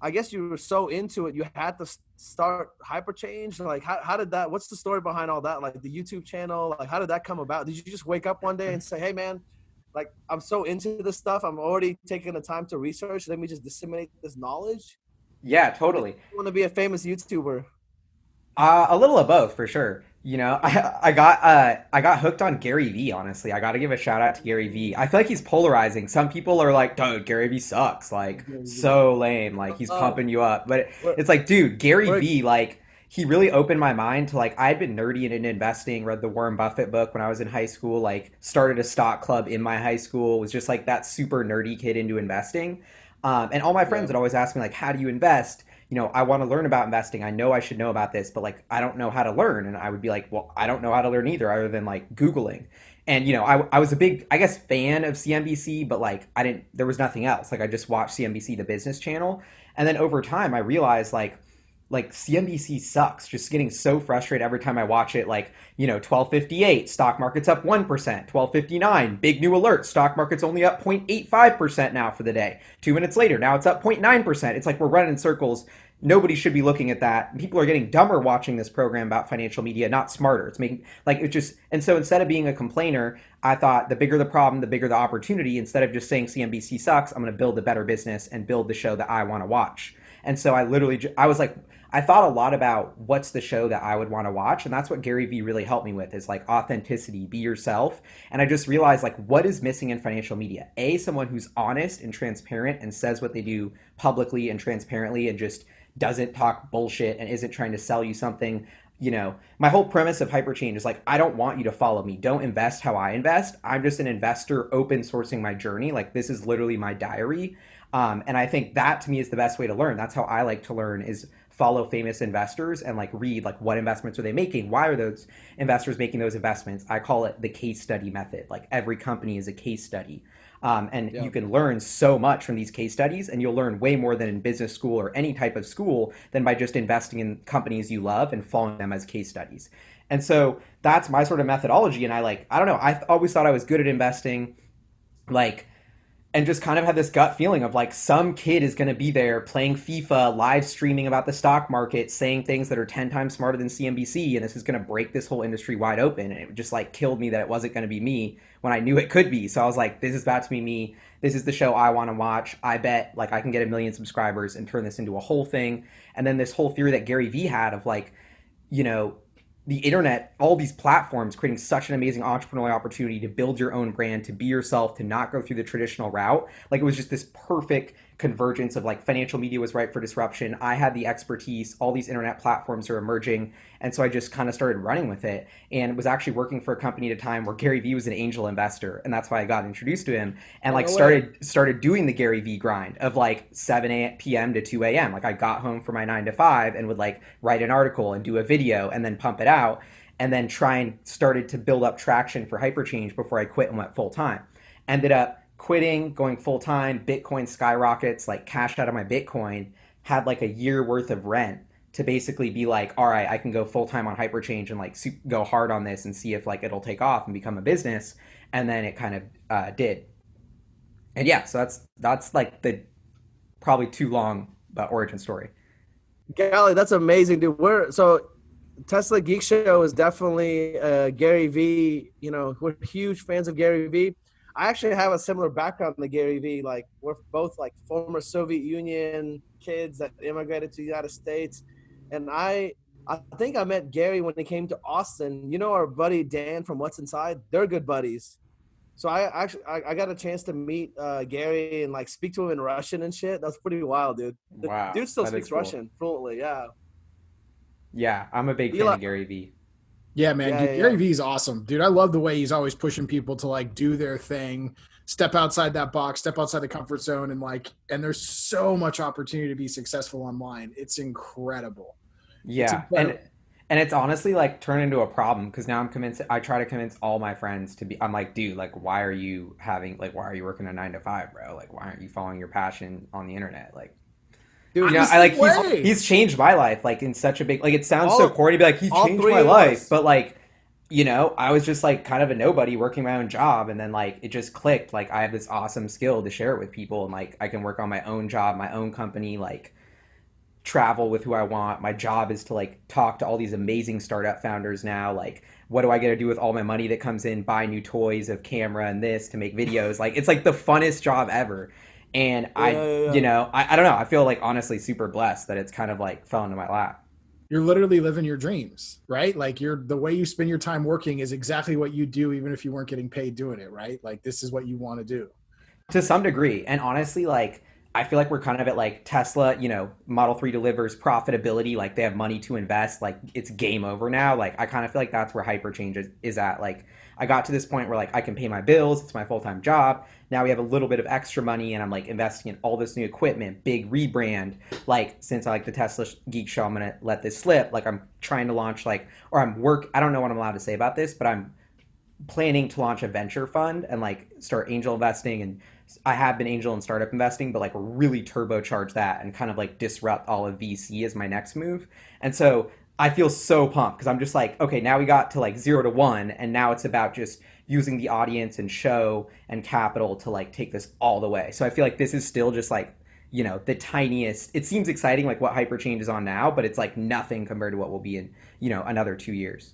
I guess you were so into it, you had to start HyperChange. Like, how did that? What's the story behind all that? Like the YouTube channel. Like, how did that come about? Did you just wake up one day and say, "Hey, man, like I'm so into this stuff. I'm already taking the time to research. Let me just disseminate this knowledge." Yeah, Or did totally. you want to be a famous YouTuber? A little of both for sure. You know, I got hooked on Gary Vee, honestly. I got to give a shout out to Gary Vee. I feel like he's polarizing. Some people are like, "Dude, Gary Vee sucks. Like, so lame. Like, he's Uh, pumping you up." But we're, it's like, dude, Gary we're Vee, like, he really opened my mind to like I'd been nerdy and into investing, read the Warren Buffett book when I was in high school, like started a stock club in my high school, was just like that super nerdy kid into investing. And all my friends yeah. would always ask me like, "How do you invest?" You know, I want to learn about investing. I know I should know about this, but like I don't know how to learn. And I would be like, well, I don't know how to learn either, other than like Googling. And you know, I was a big, I guess, fan of CNBC, but like I didn't, there was nothing else. Like I just watched CNBC, the business channel, and then over time I realized like CNBC sucks. Just getting so frustrated every time I watch it. Like, you know, 12:58, stock market's up 1%. 12:59, big new alert, stock market's only up 0.85% now for the day. 2 minutes later, now it's up 0.9%. It's like we're running in circles. Nobody should be looking at that. People are getting dumber watching this program about financial media, not smarter. It's making like it just, and so instead of being a complainer, I thought the bigger the problem, the bigger the opportunity. Instead of just saying CNBC sucks, I'm going to build a better business and build the show that I want to watch. And so I literally, I was like, I thought a lot about what's the show that I would want to watch, and that's what Gary Vee really helped me with is like authenticity, be yourself. And I just realized like what is missing in financial media. A, someone who's honest and transparent and says what they do publicly and transparently and just doesn't talk bullshit and isn't trying to sell you something. You know, my whole premise of HyperChange is like I don't want you to follow me. Don't invest how I invest. I'm just an investor open sourcing my journey. Like this is literally my diary. And I think that to me is the best way to learn. That's how I like to learn is follow famous investors and like read like what investments are they making? Why are those investors making those investments? I call it the case study method. Like every company is a case study. And Yeah. you can learn so much from these case studies, and you'll learn way more than in business school or any type of school than by just investing in companies you love and following them as case studies. And so that's my sort of methodology. And I don't know, I always thought I was good at investing. Like, and just kind of had this gut feeling of like some kid is going to be there playing FIFA, live streaming about the stock market, saying things that are 10 times smarter than CNBC, and this is going to break this whole industry wide open. And it just like killed me that it wasn't going to be me when I knew it could be. So I was like, this is about to be me. This is the show I want to watch. I bet like I can get 1 million subscribers and turn this into a whole thing. And then this whole theory that Gary Vee had of like, you know, the internet, all these platforms creating such an amazing entrepreneurial opportunity to build your own brand, to be yourself, to not go through the traditional route. Like it was just this perfect convergence of like financial media was right for disruption. I had the expertise, all these internet platforms are emerging. And so I just kind of started running with it and was actually working for a company at a time where Gary Vee was an angel investor. And that's why I got introduced to him and Oh like no way. started doing the Gary Vee grind of like 7 p.m. to 2 a.m. Like I got home for my 9 to 5 and would like write an article and do a video and then pump it out and then try and started to build up traction for HyperChange before I quit and went full time. Ended up quitting, going full time, Bitcoin skyrockets, like cashed out of my Bitcoin, had like a year worth of rent to basically be like, all right, I can go full time on HyperChange and like go hard on this and see if like it'll take off and become a business. And then it kind of did. And yeah, so that's like the probably too long origin story. Gali, that's amazing, dude. We're so Tesla Geek Show is definitely Gary V. You know, we're huge fans of Gary V. I actually have a similar background to Gary V. Like we're both like former Soviet Union kids that immigrated to the United States, and I think I met Gary when he came to Austin. You know, our buddy Dan from What's Inside. They're good buddies. So I got a chance to meet Gary and like speak to him in Russian and shit. That's pretty wild, dude. The Wow, dude still that is speaks cool. Russian fluently. Yeah. Yeah, I'm a big fan Eli, of Gary Vee. Yeah, man, yeah, dude, yeah, Gary yeah. Vee is awesome, dude. I love the way he's always pushing people to like do their thing, step outside that box, step outside the comfort zone, and like, and there's so much opportunity to be successful online. It's incredible. It's Yeah, incredible. and it's honestly like turned into a problem because now I'm convinced. I try to convince all my friends to be. I'm like, dude, like, why are you having like, why are you working a 9 to 5, bro? Like, why aren't you following your passion on the internet? Like, you Dude, I'm know, the I like same way. he's changed my life like in such a big like. It sounds so all corny to be like he all changed my three of life, us. but like, you know, I was just like kind of a nobody working my own job, and then like it just clicked. Like I have this awesome skill to share it with people, and like I can work on my own job, my own company, like travel with who I want. My job is to like talk to all these amazing startup founders now. Like, what do I get to do with all my money that comes in? Buy new toys of camera and this to make videos. Like, it's like the funnest job ever. And Yeah. I don't know. I feel like honestly super blessed that it's kind of like fell into my lap. You're literally living your dreams, right? Like the way you spend your time working is exactly what you do, even if you weren't getting paid doing it, right? Like this is what you want to do. To some degree. And honestly, like, I feel like we're kind of at like Tesla, Model 3 delivers profitability, like they have money to invest, like it's game over now. Like, I kind of feel like that's where HyperChange is at. Like, I got to this point where like I can pay my bills, it's my full-time job. Now we have a little bit of extra money and I'm like investing in all this new equipment, big rebrand. Like, since I like the Tesla Geek Show, I'm going to let this slip. Like, I'm trying to launch I don't know what I'm allowed to say about this, but I'm planning to launch a venture fund and like start angel investing. And I have been angel and startup investing, but like really turbocharge that and kind of like disrupt all of VC as my next move. And so I feel so pumped because I'm just like, okay, now we got to like 0 to 1 and now it's about just using the audience and show and capital to like take this all the way. So I feel like this is still just like, the tiniest. It seems exciting like what HyperChange is on now, but it's like nothing compared to what will be in, another 2 years.